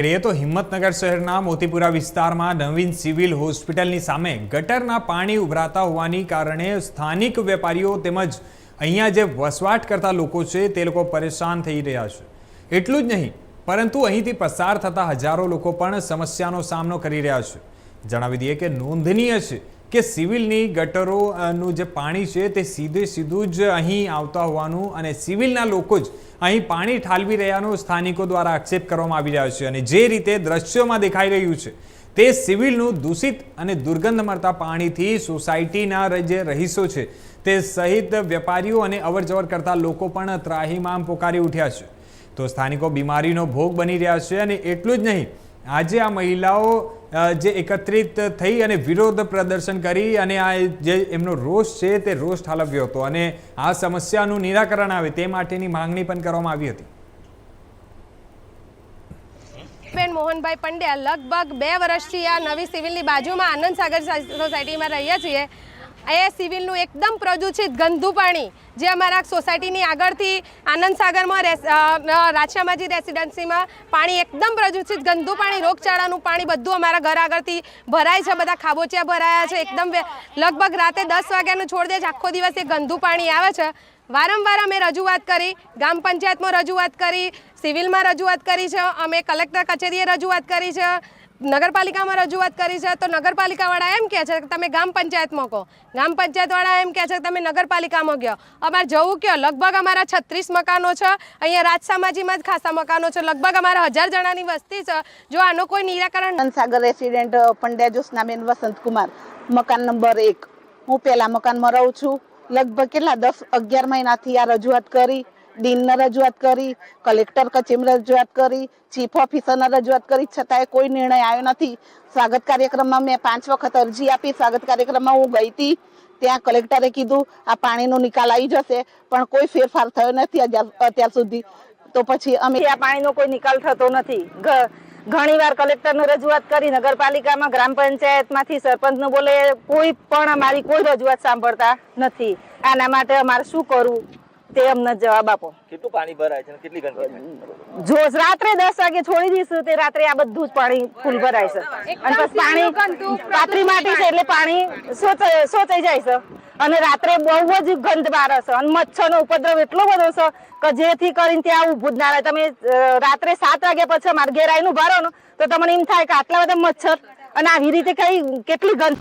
तो हिम्मतनगर शहरना मोतीपुरा विस्तारमा नवीन सिविल होस्पिટલની સામે ગટરના પાણી ઉભરાતા હોવાને કારણે સ્થાનિક વેપારીઓ તેમજ અહીંયા જે વસવાટ કરતા લોકો છે તે લોકો પરેશાન થઈ રહ્યા છે। એટલું જ નહીં પરંતુ અહીંથી પસાર થતા હજારો લોકો પણ સમસ્યાનો સામનો કરી રહ્યા છે। જણાવી દઈએ કે નોંધનીય છે કે સિવિલની ગટરોનું જે પાણી છે તે સીધું જ અહીં આવતા હોવાનું અને સિવિલના લોકો જ અહીં પાણી ઠાલવી રહ્યાનો સ્થાનિકો દ્વારા આક્ષેપ કરવામાં આવી રહ્યો છે અને જે રીતે દ્રશ્યોમાં દેખાઈ રહ્યું છે તે સિવિલનું દૂષિત અને દુર્ગંધ મળતા પાણીથી સોસાયટીના જે રહીશો છે તે સહિત વેપારીઓ અને અવરજવર કરતા લોકો પણ ત્રાહિમામ પોકારી ઉઠ્યા છે। તો સ્થાનિકો બીમારીનો ભોગ બની રહ્યા છે અને એટલું જ નહીં આજે આ મહિલાઓ જે એકત્રિત થઈ અને વિરોધ પ્રદર્શન કરી અને આ જે એમનો રોષ છે તે રોષ ઠાલવ્યો હતો અને આ સમસ્યાનું નિરાકરણ આવે તે માટેની માંગણી પણ કરવામાં આવી હતી। બેન મોહનભાઈ પંડ્યા લગભગ 2 વર્ષથી આ નવી સિવિલની બાજુમાં આનંદ સાગર સોસાયટીમાં રહીએ છીએ। એ સિવિલનું એકદમ પ્રદૂષિત ગંદુ પાણી જે અમારા સોસાયટીની આગળથી આનંદ સાગરમાં રાજશામાજી રેસિડેન્સીમાં પાણી એકદમ પ્રદૂષિત ગંદુ પાણી રોગચાળાનું પાણી બધું અમારા ઘર આગળથી ભરાય છે। બધા ખાબોચિયા ભરાયા છે એકદમ લગભગ રાતે 10 વાગ્યાનું છોડ દે છે આખો દિવસ એ ગંદુ પાણી આવે છે। વારંવાર અમે રજૂઆત કરી, ગ્રામ પંચાયતમાં રજૂઆત કરી, સિવિલમાં રજૂઆત કરી છે, અમે કલેક્ટર કચેરીએ રજૂઆત કરી છે, નગરપાલિકામાં રજૂઆત કરી છે। તો નગરપાલિકાવાળા એમ કહે છે કે તમે ગ્રામ પંચાયતમાં કહો, ગ્રામ પંચાયતવાળા એમ કહે છે કે તમે નગરપાલિકામાં કહો। અમારે જવું કહો, લગભગ અમારા 36 મકાનો છે, અહીંયા રાજસામાજીમાં જ ખાસા મકાનો છે, લગભગ અમારા 1000 જણાની વસ્તી છે। જો આનો કોઈ નિરાકરણ આનંદ સાગર રેસિડેન્ટ પંડ્યા જ્યોત્સનાબેન વસંતકુમાર, મકાન નંબર 1। હું પહેલા મકાનમાં રહું છું। લગભગ કેટલા 10-11 મહિનાથી આ રજૂઆત કરી, ડીનને રજૂઆત કરી, કલેક્ટર કચેરીમાં રજૂઆત કરી, ચીફ ઓફિસરને રજૂઆત કરી, છતાંય કોઈ નિર્ણય આવ્યો નથી। સ્વાગત કાર્યક્રમમાં મેં 5 વખત અરજી આપી। સ્વાગત કાર્યક્રમમાં હું ગઈ હતી, ત્યાં કલેક્ટરે કીધું આ પાણીનો નિકાલ આવી જશે, પણ કોઈ ફેરફાર થયો નથી અત્યાર સુધી। તો પછી અમે આ પાણીનો કોઈ નિકાલ થતો નથી। ઘણીવાર કલેક્ટરને રજૂઆત કરી, નગરપાલિકામાં, ગ્રામ પંચાયતમાંથી સરપંચને બોલે, કોઈ પણ અમારી કોઈ રજૂઆત સાંભળતા નથી। આના માટે અમારે શું કરવું તે અમને જવાબ આપો। કેટલું પાણી ભરાય છે, કેટલી ગંદકી? જો રાત્રે 10 વાગે છોડી દઈશું તે રાત્રે આ બધું જ પાણી ફૂલ ભરાય છે અને પછી પાણી પાતરી માટી છે એટલે પાણી સોચાઈ જાય છે અને રાત્રે બહુ જ ગંધ મારે છે અને મચ્છરનો ઉપદ્રવ એટલો બધો છે કે જેથી કરીને ત્યાં ઊભું જ ના રહે। તમે રાત્રે 7 વાગ્યા પછી અમારે ઘેર આવીને ઉભા રહો ને તો તમને એમ થાય કે આટલા બધા મચ્છર અને આવી રીતે કઈ કેટલી ગંધ